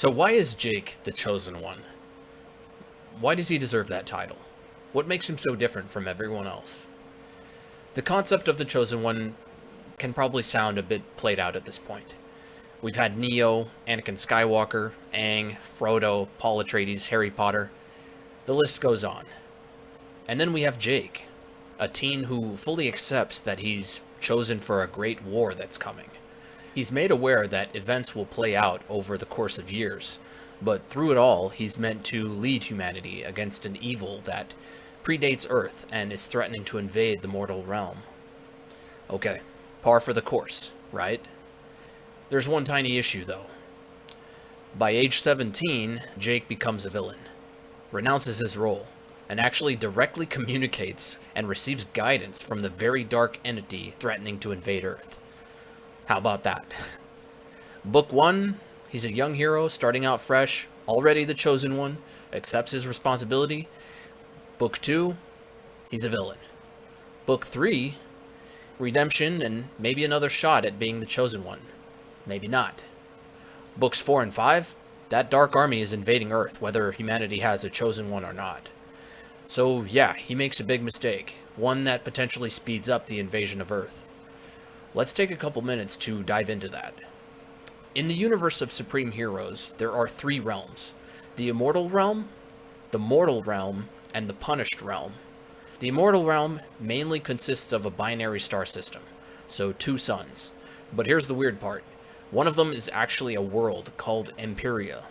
So why is Jake the Chosen One? Why does he deserve that title? What makes him so different from everyone else? The concept of the Chosen One can probably sound a bit played out at this point. We've had Neo, Anakin Skywalker, Aang, Frodo, Paul Atreides, Harry Potter. The list goes on. And then we have Jake, a teen who fully accepts that he's chosen for a great war that's coming. He's made aware that events will play out over the course of years, but through it all, he's meant to lead humanity against an evil that predates Earth and is threatening to invade the mortal realm. Okay, par for the course, right? There's one tiny issue, though. By age 17, Jake becomes a villain, renounces his role, and actually directly communicates and receives guidance from the very dark entity threatening to invade Earth. How about that? Book 1, he's a young hero starting out fresh, already the chosen one, accepts his responsibility. Book 2, he's a villain. Book 3, redemption and maybe another shot at being the chosen one. Maybe not. Books 4 and 5, that dark army is invading Earth, whether humanity has a chosen one or not. So yeah, he makes a big mistake, one that potentially speeds up the invasion of Earth. Let's take a couple minutes to dive into that. In the universe of Supreme Heroes, there are 3 realms: the Immortal Realm, the Mortal Realm, and the Punished Realm. The Immortal Realm mainly consists of a binary star system, so 2 suns. But here's the weird part. One of them is actually a world called Imperia.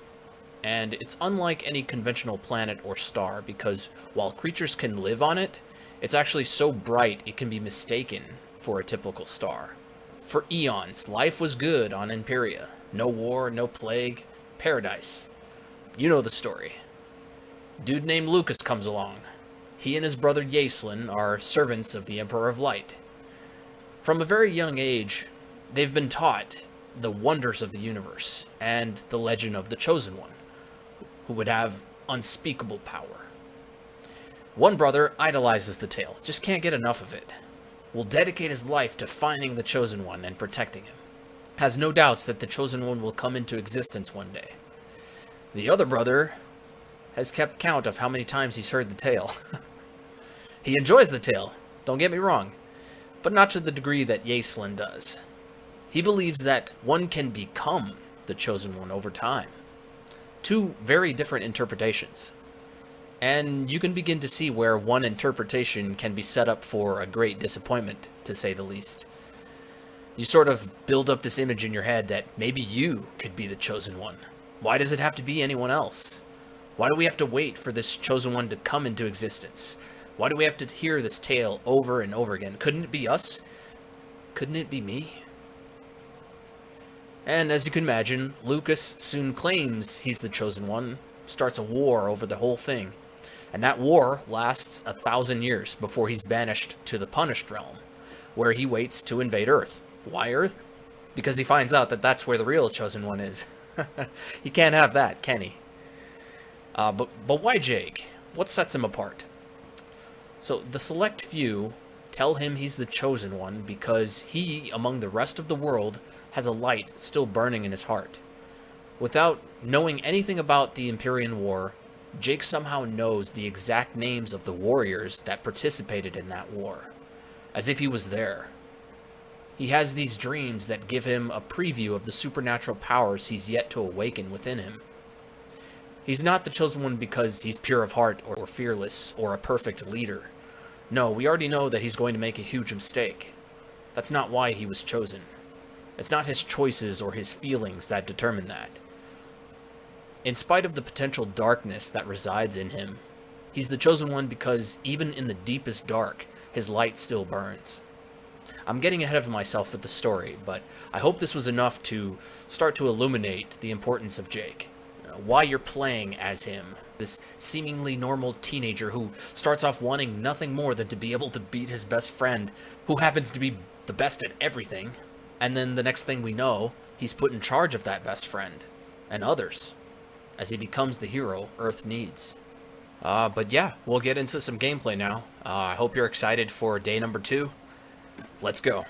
And it's unlike any conventional planet or star because while creatures can live on it, it's actually so bright it can be mistaken for a typical star. For eons, life was good on Imperia. No war, no plague, paradise. You know the story. Dude named Lucas comes along. He and his brother Yaslin are servants of the Emperor of Light. From a very young age, they've been taught the wonders of the universe and the legend of the Chosen One, who would have unspeakable power. One brother idolizes the tale, just can't get enough of it. Will dedicate his life to finding the Chosen One and protecting him. Has no doubts that the Chosen One will come into existence one day. The other brother has kept count of how many times he's heard the tale. He enjoys the tale, don't get me wrong, but not to the degree that Yaslin does. He believes that one can become the Chosen One over time. 2 very different interpretations. And you can begin to see where one interpretation can be set up for a great disappointment, to say the least. You sort of build up this image in your head that maybe you could be the Chosen One. Why does it have to be anyone else? Why do we have to wait for this Chosen One to come into existence? Why do we have to hear this tale over and over again? Couldn't it be us? Couldn't it be me? And as you can imagine, Lucas soon claims he's the Chosen One, starts a war over the whole thing. And that war lasts 1,000 years before he's banished to the Punished Realm, where he waits to invade Earth. Why Earth? Because he finds out that that's where the real Chosen One is. He can't have that, can he? But why Jake? What sets him apart? So the select few tell him he's the Chosen One because he, among the rest of the world, has a light still burning in his heart. Without knowing anything about the Empyrean War, Jake somehow knows the exact names of the warriors that participated in that war, as if he was there. He has these dreams that give him a preview of the supernatural powers he's yet to awaken within him. He's not the Chosen One because he's pure of heart or fearless or a perfect leader. No, we already know that he's going to make a huge mistake. That's not why he was chosen. It's not his choices or his feelings that determine that. In spite of the potential darkness that resides in him, he's the Chosen One because even in the deepest dark, his light still burns. I'm getting ahead of myself with the story, but I hope this was enough to start to illuminate the importance of Jake. Why you're playing as him, this seemingly normal teenager who starts off wanting nothing more than to be able to beat his best friend, who happens to be the best at everything, and then the next thing we know, he's put in charge of that best friend, and others, as he becomes the hero Earth needs. But yeah, we'll get into some gameplay now. I hope you're excited for day number 2. Let's go.